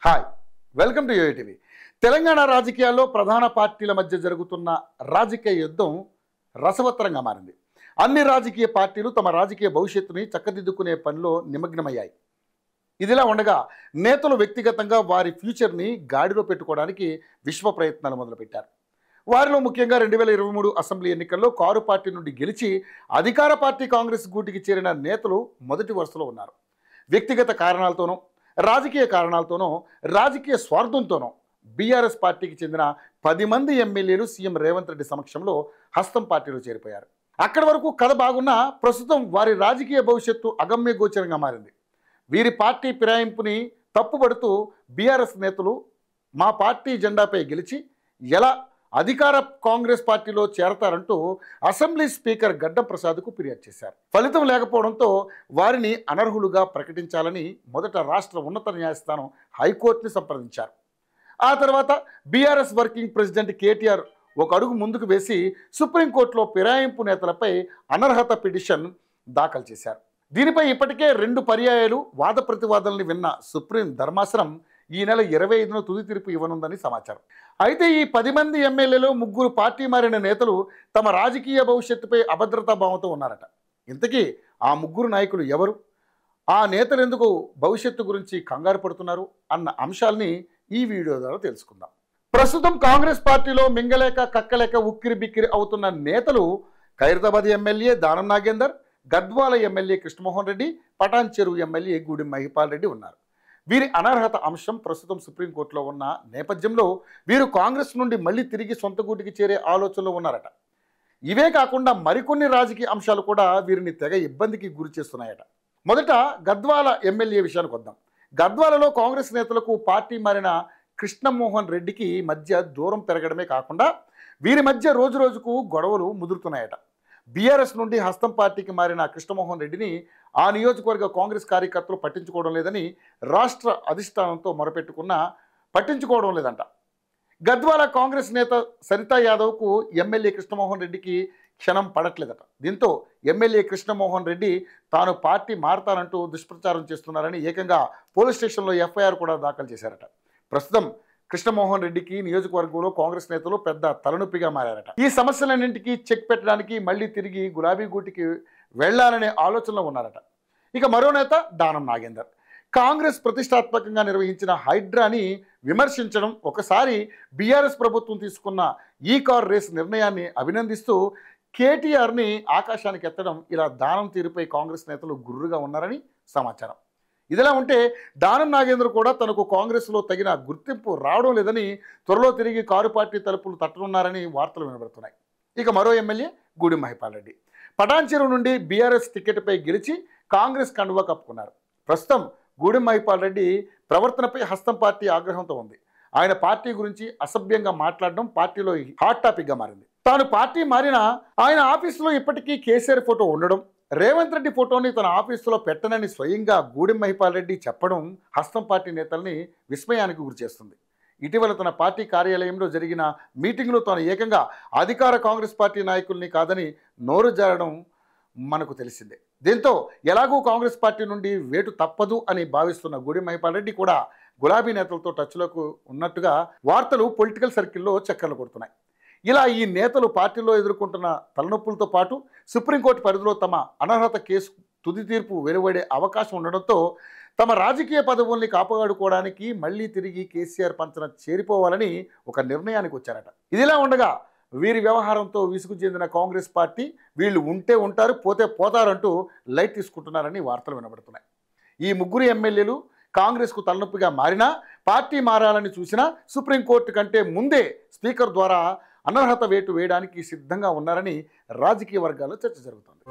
Hi, welcome to UATV. Telangana రాజకీయాల్లో ప్రధాన పార్టీల మధ్య జరుగుతున్న రాజకీయ యుద్ధం రసవత్తరంగా మారింది. అన్ని రాజకీయ పార్టీలు తమ రాజకీయ భవిష్యత్తుని చక్కదిద్దుకునే పనిలో నిమగ్నమయ్యాయి. ఇదిలా ఉండగా నేతలు వ్యక్తిగతంగా వారి ఫ్యూచర్ని గాడిలో పెట్టుకోవడానికి విశ్వ ప్రయత్నాలు మొదలుపెట్టారు. వారిలో ముఖ్యంగా 2023 అసెంబ్లీ ఎన్నికల్లో కారు పార్టీ నుండి గెలిచి అధికార పార్టీ కాంగ్రెస్ గూటికి చేరిన నేతలు మొదటి వరుసలో ఉన్నారు. వ్యక్తిగత కారణాలతోనో, రాజకీయ కారణాలతోనో, రాజకీయ స్వార్థంతోనో బీఆర్ఎస్ పార్టీకి చెందిన 10 మంది ఎమ్మెల్యేలు సీఎం రేవంత్ రెడ్డి సమక్షంలో హస్తం పార్టీలో చేరిపోయారు. అక్కడి వరకు కథ బాగున్నా ప్రస్తుతం వారి రాజకీయ భవిష్యత్తు అగమ్య గోచరంగా మారింది. వీరి పార్టీ ఫిరాయింపుని తప్పుపడుతూ బీఆర్ఎస్ నేతలు మా పార్టీ జెండాపై గెలిచి ఎలా అధికార కాంగ్రెస్ పార్టీలో చేరతారంటూ అసెంబ్లీ స్పీకర్ గడ్డం ప్రసాద్కు ఫిర్యాదు చేశారు. ఫలితం లేకపోవడంతో వారిని అనర్హులుగా ప్రకటించాలని మొదట రాష్ట్ర ఉన్నత న్యాయస్థానం హైకోర్టుని సంప్రదించారు. ఆ తర్వాత బీఆర్ఎస్ వర్కింగ్ ప్రెసిడెంట్ కేటీఆర్ ఒక అడుగు ముందుకు వేసి సుప్రీంకోర్టులో ఫిరాయింపు నేతలపై అనర్హత పిటిషన్ దాఖలు చేశారు. దీనిపై ఇప్పటికే 2 పర్యాయాలు వాద ప్రతివాదనలు విన్న సుప్రీం ధర్మాసనం ఈ నెల 25న తుది తీర్పు ఇవ్వనుందని సమాచారం. అయితే ఈ 10 మంది ఎమ్మెల్యేలు 3 పార్టీ మారిన నేతలు తమ రాజకీయ భవిష్యత్తుపై అభద్రతా భావంతో ఉన్నారట. ఇంతకీ ఆ 3 నాయకులు ఎవరు? ఆ నేతలు ఎందుకు భవిష్యత్తు గురించి కంగారు పడుతున్నారు అన్న అంశాల్ని ఈ వీడియో ద్వారా తెలుసుకుందాం. ప్రస్తుతం కాంగ్రెస్ పార్టీలో మింగలేక కక్కలేక ఉక్కిరి బిక్కిరి అవుతున్న నేతలు ఖైరతాబాద్ ఎమ్మెల్యే దానం నాగేందర్, గద్వాల ఎమ్మెల్యే కృష్ణమోహన్ రెడ్డి, పటాన్ చెరువు ఎమ్మెల్యే గూడెం మహిపాల్ రెడ్డి ఉన్నారు. వీరి అనర్హత అంశం ప్రస్తుతం సుప్రీంకోర్టులో ఉన్న నేపథ్యంలో వీరు కాంగ్రెస్ నుండి మళ్ళీ తిరిగి సొంత గూటికి చేరే ఆలోచనలో ఉన్నారట. ఇవే కాకుండా మరికొన్ని రాజకీయ అంశాలు కూడా వీరిని తెగ ఇబ్బందికి గురి చేస్తున్నాయట. మొదట గద్వాల ఎమ్మెల్యే విషయానికి వద్దాం. గద్వాలలో కాంగ్రెస్ నేతలకు పార్టీ మారిన కృష్ణమోహన్ రెడ్డికి మధ్య దూరం పెరగడమే కాకుండా వీరి మధ్య రోజు రోజుకు గొడవలు ముదురుతున్నాయట. బీఆర్ఎస్ నుండి హస్తం పార్టీకి మారిన కృష్ణమోహన్ రెడ్డిని ఆ నియోజకవర్గ కాంగ్రెస్ కార్యకర్తలు పట్టించుకోవడం లేదని రాష్ట్ర అధిష్టానంతో మొరపెట్టుకున్నా పట్టించుకోవడం లేదంట. గద్వాల కాంగ్రెస్ నేత సరితా యాదవ్కు ఎమ్మెల్యే కృష్ణమోహన్ రెడ్డికి క్షణం పడట్లేదట. దీంతో ఎమ్మెల్యే కృష్ణమోహన్ రెడ్డి తాను పార్టీ మారతానంటూ దుష్ప్రచారం చేస్తున్నారని ఏకంగా పోలీస్ స్టేషన్లో ఎఫ్ఐఆర్ కూడా దాఖలు చేశారట. ప్రస్తుతం కృష్ణమోహన్ రెడ్డికి నియోజకవర్గంలో కాంగ్రెస్ నేతలు పెద్ద తలనొప్పిగా మారారట. ఈ సమస్యలన్నింటికీ చెక్ పెట్టడానికి మళ్ళీ తిరిగి గులాబీ గూటికి వెళ్లాలనే ఆలోచనలో ఉన్నారట. ఇక మరో నేత దానం నాగేందర్ కాంగ్రెస్ ప్రతిష్టాత్మకంగా నిర్వహించిన హైడ్రాని విమర్శించడం, ఒకసారి బీఆర్ఎస్ ప్రభుత్వం తీసుకున్న ఈ కార్ రేస్ నిర్ణయాన్ని అభినందిస్తూ కేటీఆర్ని ఆకాశానికి ఎత్తడం, ఇలా దానం తీరుపై కాంగ్రెస్ నేతలు గుర్రుగా ఉన్నారని సమాచారం. ఇదిలా ఉంటే దానం నాగేంద్ర కూడా తనకు కాంగ్రెస్లో తగిన గుర్తింపు రావడం లేదని త్వరలో తిరిగి కారు పార్టీ తలుపులు తట్టనున్నారని వార్తలు వినబడుతున్నాయి. ఇక మరో ఎమ్మెల్యే గూడెం మహిపాల్ రెడ్డి పటాన్ చెరువు నుండి బీఆర్ఎస్ టికెట్పై గెలిచి కాంగ్రెస్ కండువా కప్పుకున్నారు. ప్రస్తుతం గూడెం మహిపాల్ రెడ్డి ప్రవర్తనపై హస్తం పార్టీ ఆగ్రహంతో ఉంది. ఆయన పార్టీ గురించి అసభ్యంగా మాట్లాడడం పార్టీలో హాట్ టాపిక్గా మారింది. తాను పార్టీ మారినా ఆయన ఆఫీసులో ఇప్పటికీ కేసీఆర్ ఫోటో ఉండడం, రేవంత్ రెడ్డి ఫోటోని తన ఆఫీసులో పెట్టనని స్వయంగా గూడెం మహిపాల్ రెడ్డి చెప్పడం హస్తం పార్టీ నేతల్ని విస్మయానికి గురిచేస్తుంది. ఇటీవల తన పార్టీ కార్యాలయంలో జరిగిన మీటింగ్లో తాను ఏకంగా అధికార కాంగ్రెస్ పార్టీ నాయకుల్ని కాదని నోరు జారడం మనకు తెలిసిందే. దీంతో ఎలాగూ కాంగ్రెస్ పార్టీ నుండి వేటు తప్పదు అని భావిస్తున్న గూడెం మహిపాల్ రెడ్డి కూడా గులాబీ నేతలతో టచ్లోకి ఉన్నట్టుగా వార్తలు పొలిటికల్ సర్కిల్లో చక్కర్లు కొడుతున్నాయి. ఇలా ఈ నేతలు పార్టీలో ఎదుర్కొంటున్న తలనొప్పులతో పాటు సుప్రీంకోర్టు పరిధిలో తమ అనర్హత కేసు తుది తీర్పు వెలువడే అవకాశం ఉండడంతో తమ రాజకీయ పదవుల్ని కాపాడుకోవడానికి మళ్ళీ తిరిగి కేసీఆర్ పంచన చేరిపోవాలని ఒక నిర్ణయానికి వచ్చారట. ఇదిలా ఉండగా వీరి వ్యవహారంతో విసుగు చెందిన కాంగ్రెస్ పార్టీ వీళ్ళు ఉంటే ఉంటారు, పోతే పోతారంటూ లైట్ తీసుకుంటున్నారని వార్తలు వినబడుతున్నాయి. ఈ 3 ఎమ్మెల్యేలు కాంగ్రెస్కు తలనొప్పిగా మారినా, పార్టీ మారాలని చూసినా సుప్రీంకోర్టు కంటే ముందే స్పీకర్ ద్వారా అనర్హత వేటు వేయడానికి సిద్ధంగా ఉన్నారని రాజకీయ వర్గాల్లో చర్చ జరుగుతుంది.